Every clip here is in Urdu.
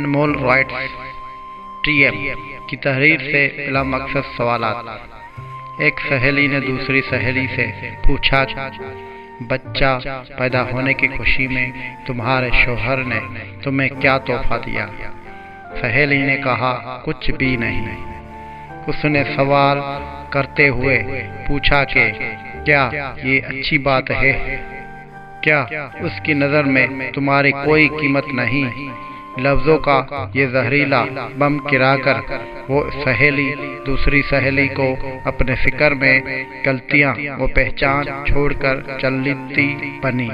انمول رائٹس ٹی ایم کی تحریر سے بلا مقصد سوالات۔ ایک سہیلی نے دوسری سہیلی سے پوچھا، بچہ پیدا ہونے کی خوشی میں تمہارے شوہر نے تمہیں کیا تحفہ دیا؟ سہیلی نے کہا، کچھ بھی نہیں۔ اس نے سوال کرتے ہوئے پوچھا کہ کیا یہ اچھی بات ہے؟ کیا اس کی نظر میں تمہاری کوئی قیمت نہیں؟ لفظوں کا یہ زہریلا بم گرا کر وہ سہیلی دوسری سہیلی کو اپنے فکر میں غلطیاں و پہچان چھوڑ کر چلتی بنی۔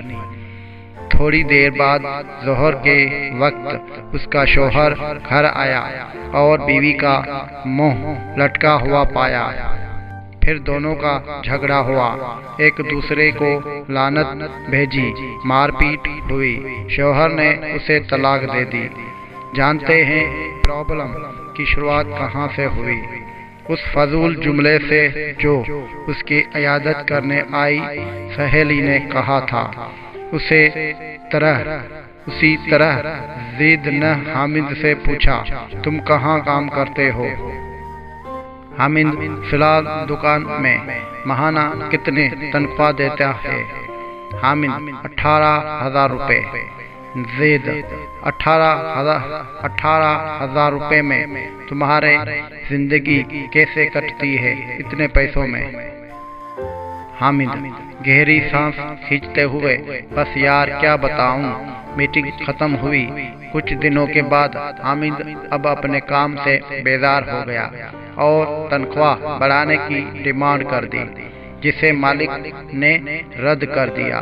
تھوڑی دیر بعد ظہر کے وقت اس کا شوہر گھر آیا اور بیوی کا منہ لٹکا ہوا پایا۔ پھر دونوں کا جھگڑا ہوا، ایک دوسرے کو لعنت بھیجی، مار پیٹ ہوئی، شوہر نے اسے طلاق دے دی۔ جانتے ہیں پرابلم کی شروعات کہاں سے ہوئی؟ اس فضول جملے سے جو اس کی عیادت کرنے آئی سہیلی نے کہا تھا۔ اسی طرح زید نے حامد سے پوچھا، تم کہاں کام کرتے ہو؟ حامد فی الحال دکان میں۔ ماہانہ کتنے تنخواہ دیتا ہے؟ حامد 18,000 روپے۔ زید 18,000 روپے میں تمہارے زندگی کیسے کٹتی ہے اتنے پیسوں میں؟ حامد گہری سانس کھینچتے ہوئے، بس یار کیا بتاؤں۔ میٹنگ ختم ہوئی۔ کچھ دنوں کے بعد حامد اب اپنے کام سے بیزار ہو گیا اور تنخواہ بڑھانے کی ڈیمانڈ کر دی، جسے مالک نے رد کر دیا۔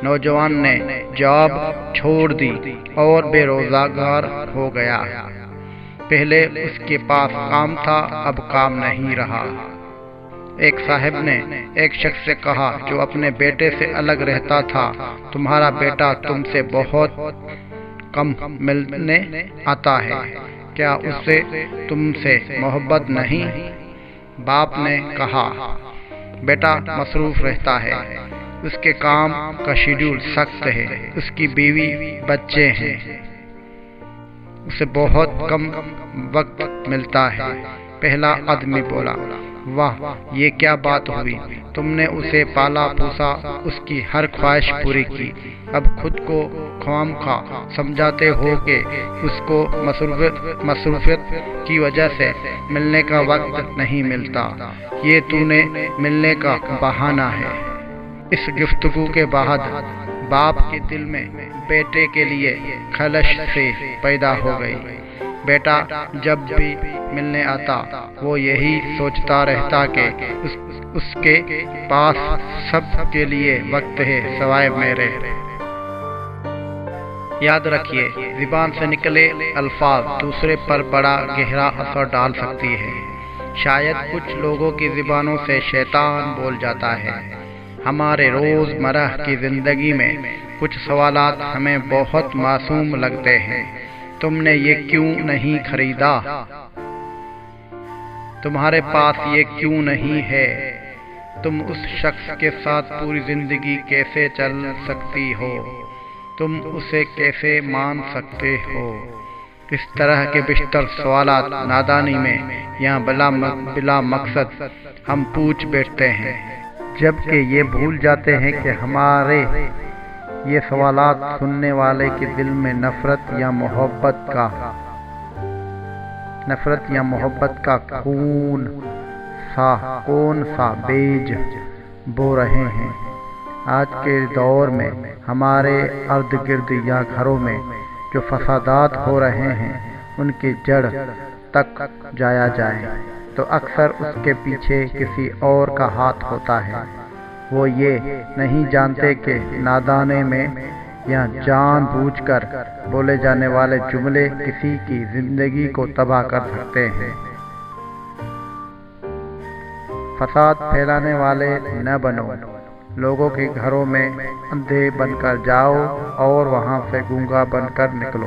نوجوان نے جاب چھوڑ دی اور بے روزگار ہو گیا۔ پہلے اس کے پاس کام تھا، اب کام نہیں رہا۔ ایک صاحب نے ایک شخص سے کہا جو اپنے بیٹے سے الگ رہتا تھا، تمہارا بیٹا تم سے بہت کم ملنے آتا ہے، کیا اس سے تم سے محبت نہیں؟ باپ نے کہا، بیٹا مصروف رہتا ہے، اس کے کام کا شیڈول سخت ہے، اس کی بیوی بچے ہیں، اسے بہت کم وقت ملتا ہے۔ پہلا آدمی بولا، واہ یہ کیا بات ہوئی، تم نے اسے پالا پوسا، اس کی ہر خواہش پوری کی، اب خود کو خواہ سمجھاتے ہو کہ اس کو مصروفیت کی وجہ سے ملنے کا وقت نہیں ملتا، یہ تو نے ملنے کا بہانہ ہے۔ اس گفتگو کے بعد باپ کے دل میں بیٹے کے لیے خلش سے پیدا ہو گئی۔ بیٹا جب بھی ملنے آتا وہ یہی سوچتا رہتا کہ اس کے پاس سب کے لیے وقت ہے سوائے میرے۔ یاد رکھیے، زبان سے نکلے الفاظ دوسرے پر بڑا گہرا اثر ڈال سکتی ہے۔ شاید کچھ لوگوں کی زبانوں سے شیطان بول جاتا ہے۔ ہمارے روزمرہ کی زندگی میں کچھ سوالات ہمیں بہت معصوم لگتے ہیں۔ تم نے یہ کیوں نہیں خریدا؟ تمہارے پاس یہ کیوں نہیں ہے؟ تم اس شخص کے ساتھ پوری زندگی کیسے چل سکتی ہو؟ تم اسے کیسے مان سکتے ہو؟ اس طرح کے بیشتر سوالات نادانی میں یا بلا مقصد ہم پوچھ بیٹھتے ہیں، جبکہ یہ بھول جاتے ہیں کہ ہمارے یہ سوالات سننے والے کے دل میں نفرت یا محبت کا کون سا بیج بو رہے ہیں۔ آج کے دور میں ہمارے ارد گرد یا گھروں میں جو فسادات ہو رہے ہیں، ان کی جڑ تک جایا جائے تو اکثر اس کے پیچھے کسی اور کا ہاتھ ہوتا ہے۔ وہ یہ نہیں جانتے کہ نادانے میں یا جان بوجھ کر بولے جانے والے جملے کسی کی زندگی کو تباہ کر سکتے ہیں۔ فساد پھیلانے والے نہ بنو، لوگوں کے گھروں میں اندھے بن کر جاؤ اور وہاں سے گونگا بن کر نکلو۔